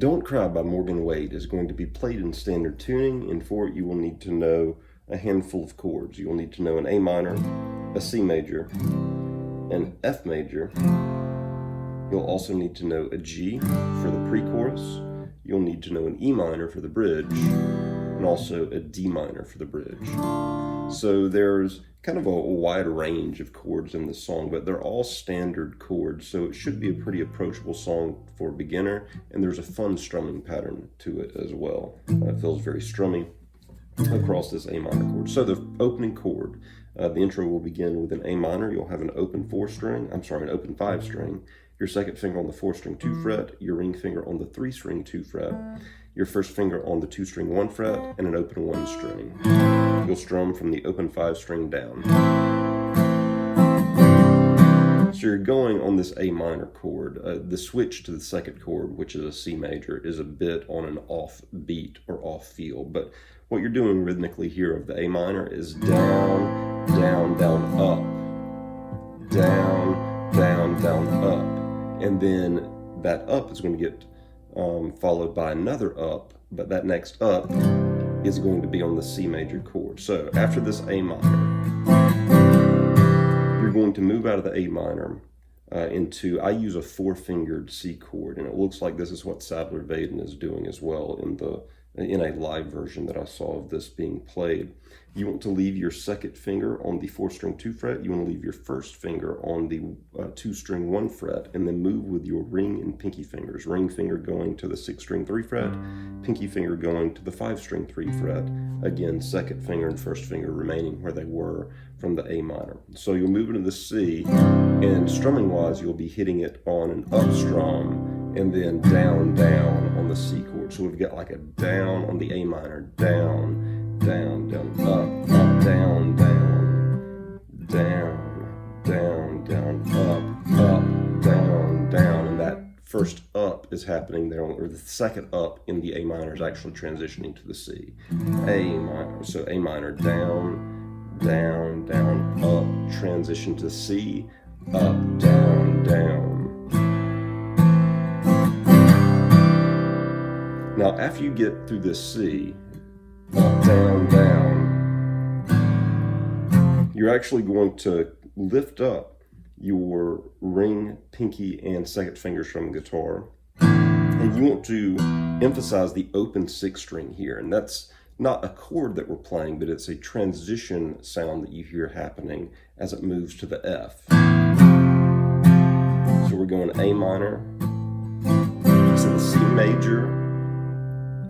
Don't Cry by Morgan Wade is going to be played in standard tuning, and for it you will need to know a handful of chords. You will need to know an A minor, a C major, an F major. You'll also need to know a G for the pre-chorus. You'll need to know an E minor for the bridge, and also a D minor for the bridge. So there's kind of a wide range of chords in this song, but they're all standard chords, so it should be a pretty approachable song for a beginner, and there's a fun strumming pattern to it as well. It feels very strummy across this A minor chord. So the opening chord, the intro will begin with an A minor. You'll have an open an open 5 string, your second finger on the 4 string 2 fret, your ring finger on the 3 string 2 fret, your first finger on the 2 string 1 fret, and an open 1 string. You'll strum from the open 5 string down. So you're going on this A minor chord. The switch to the second chord, which is a C major, is a bit on an off beat or off feel, but what you're doing rhythmically here of the A minor is down, down, down, up, down, down, down, up, and then that up is going to get followed by another up, but that next up is going to be on the C major chord. So after this A minor, you're going to move out of the A minor into, I use a 4-fingered C chord, and it looks like this is what Sadler Vaden is doing as well in a live version that I saw of this being played. You want to leave your second finger on the 4 string 2 fret. You want to leave your first finger on the 2 string 1 fret, and then move with your ring and pinky fingers. Ring finger going to the 6 string 3 fret, pinky finger going to the 5 string 3 fret. Again, second finger and first finger remaining where they were from the A minor. So you'll move into the C, and strumming wise, you'll be hitting it on an up strum and then down, down on the C chord. So we've got like a down on the A minor, down, down, down, up, up, down, down, down, down, down, up, down, down. And that first up is happening there, or the second up in the A minor is actually transitioning to the C. A minor, so A minor, down, down, down, up, transition to C, up, down, down. Now, after you get through this C, up, down, down, you're actually going to lift up your ring, pinky, and second fingers from the guitar. And you want to emphasize the open 6 string here. And that's not a chord that we're playing, but it's a transition sound that you hear happening as it moves to the F. So we're going A minor, so the C major,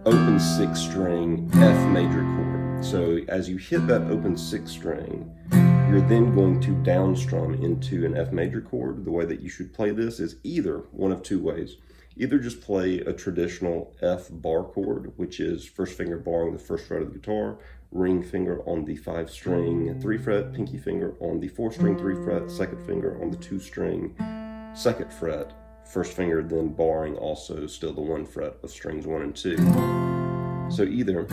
open 6 string, F major chord. So as you hit that open 6 string, you're then going to down strum into an F major chord. The way that you should play this is either one of 2 ways. Either just play a traditional F bar chord, which is first finger barring the first fret of the guitar, ring finger on the 5 string 3 fret, pinky finger on the 4 string 3 fret, second finger on the 2 string 2nd fret, first finger then barring also still the 1 fret of strings 1 and 2. So either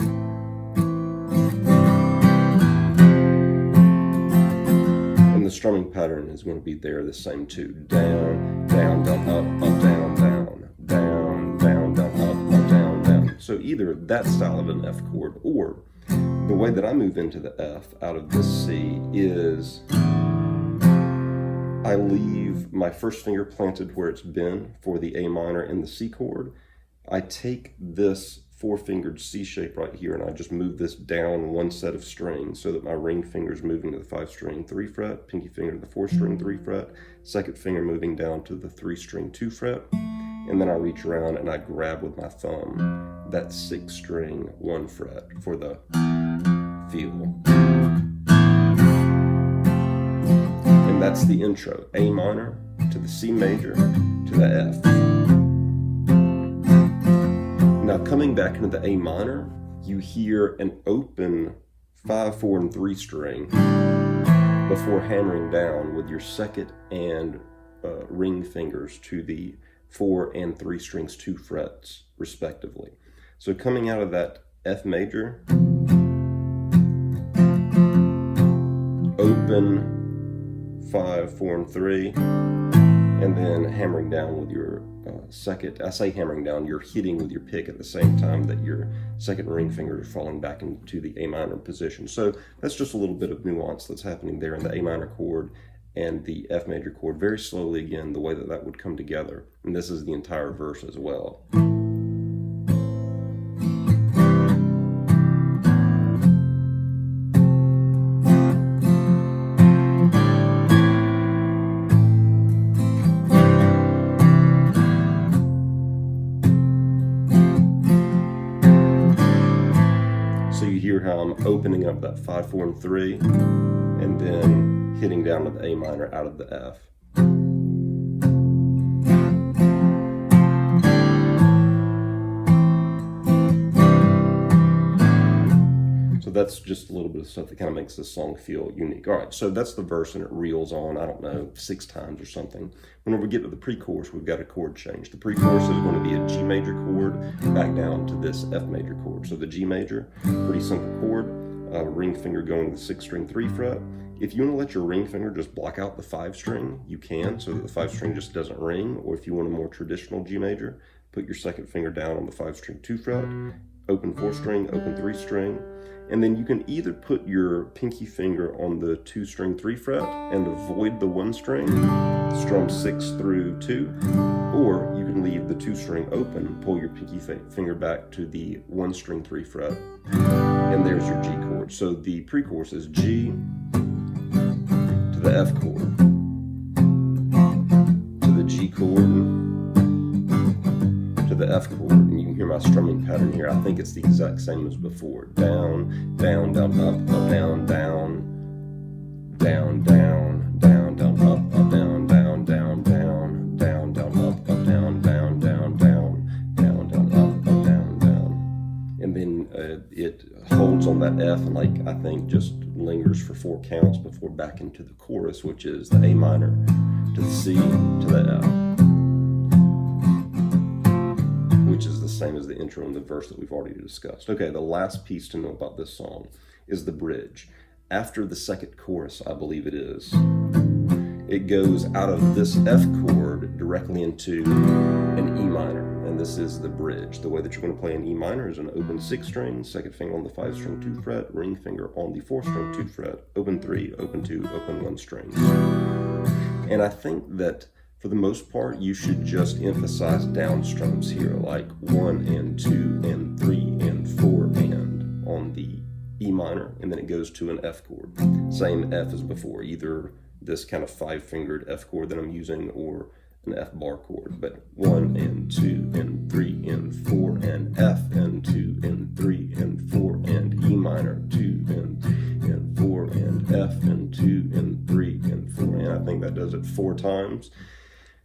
and the strumming pattern is going to be there the same too. Down, down, down, up, down, down, down, down, down, up, down, down. So either that style of an F chord, or the way that I move into the F out of this C is I leave my first finger planted where it's been for the A minor and the C chord. I take this 4-fingered C shape right here, and I just move this down 1 set of strings so that my ring finger is moving to the 5 string 3 fret, pinky finger to the 4 string 3 fret, second finger moving down to the 3 string 2 fret, and then I reach around and I grab with my thumb that 6 string 1 fret for the feel. And that's the intro. A minor to the C major to the F. Now coming back into the A minor, you hear an open 5, 4, and 3 string before hammering down with your second and ring fingers to the 4 and 3 strings 2 frets respectively. So coming out of that F major, open 5, 4, and 3, and then hammering down with your second, I say hammering down, you're hitting with your pick at the same time that your second ring finger is falling back into the A minor position. So that's just a little bit of nuance that's happening there in the A minor chord and the F major chord, very slowly again, the way that that would come together. And this is the entire verse as well. So you hear how I'm opening up that 5, 4, and 3, and then hitting down to the A minor out of the F. So that's just a little bit of stuff that kind of makes this song feel unique. All right, so that's the verse, and it reels on, I don't know, 6 times or something. Whenever we get to the pre-chorus, we've got a chord change. The pre-chorus is going to be a G major chord back down to this F major chord. So the G major, pretty simple chord, ring finger going to the 6th string 3 fret. If you want to let your ring finger just block out the 5 string, you can, so that the 5 string just doesn't ring. Or if you want a more traditional G major, put your second finger down on the 5 string 2 fret, open 4 string, open 3 string, and then you can either put your pinky finger on the 2 string 3 fret and avoid the 1 string, strum 6 through 2, or you can leave the 2 string open, pull your pinky finger back to the 1 string 3 fret, and there's your G chord. So the pre-chorus is G to the F chord, to the G chord, to the F chord, and you can hear my strumming pattern here. I think it's the exact same as before. Down, down, down, up, up, down, down, down, down, down, down, up, up, down, down, down, down, down, down, up, up, down, down, down, down, down, down, up, up, down, down. And then it holds on that F and I think just lingers for 4 counts before back into the chorus, which is the A minor to the C to the F. Which is the same as the intro and the verse that we've already discussed. Okay, the last piece to know about this song is the bridge. After the second chorus, I believe it is, it goes out of this F chord directly into an E minor, and this is the bridge. The way that you're going to play an E minor is an open 6 string, second finger on the 5 string 2 fret, ring finger on the 4 string 2 fret, open 3, open 2, open 1 string. And I think that for the most part, you should just emphasize down strums here, like 1 and 2 and 3 and 4 and on the E minor, and then it goes to an F chord. Same F as before, either this kind of 5-fingered F chord that I'm using or an F bar chord, but 1 and 2 and 3 and 4 and F and 2 and 3 and 4 and E minor, 2 and 4 and F and 2 and 3 and 4, and I think that does it 4 times.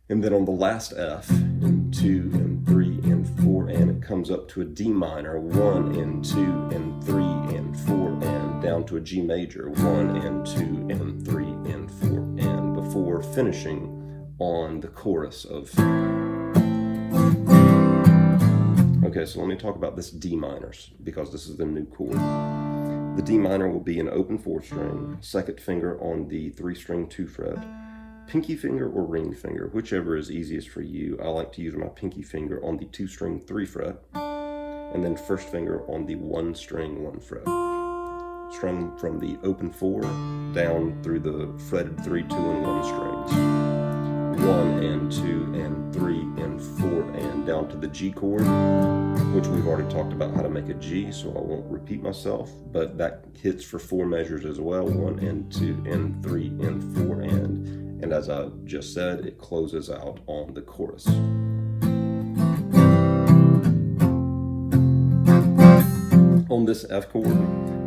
And then on the last F, and 2 and 3 and 4, and it comes up to a D minor, 1 and 2 and 3 and 4, and down to a G major, 1 and 2 and 3 and 4, and before finishing on the chorus of... Okay, so let me talk about this D minors, because this is the new chord. The D minor will be an open 4 string, second finger on the 3 string 2 fret, pinky finger or ring finger, whichever is easiest for you. I like to use my pinky finger on the 2 string 3 fret, and then first finger on the 1 string 1 fret. Strum from the open 4 down through the fretted 3, 2, and 1 strings. 1 and 2 and 3 and 4 and down to the G chord, which we've already talked about how to make a G, so I won't repeat myself, but that hits for 4 measures as well, 1 and 2 and 3 and 4 and as I just said, it closes out on the chorus. On this F chord,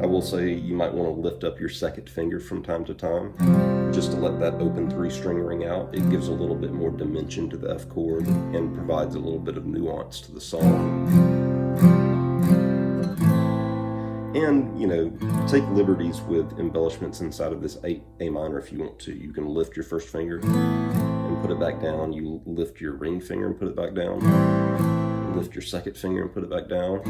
I will say you might want to lift up your second finger from time to time, just to let that open 3 string ring out. It gives a little bit more dimension to the F chord and provides a little bit of nuance to the song. And, you know, take liberties with embellishments inside of this A minor if you want to. You can lift your first finger and put it back down. You lift your ring finger and put it back down. Lift your second finger and put it back down.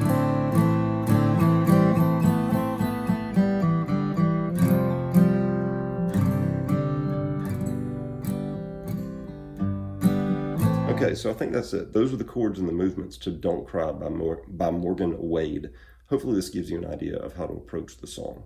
Okay, so I think that's it. Those are the chords and the movements to Don't Cry by Morgan Wade. Hopefully this gives you an idea of how to approach the song.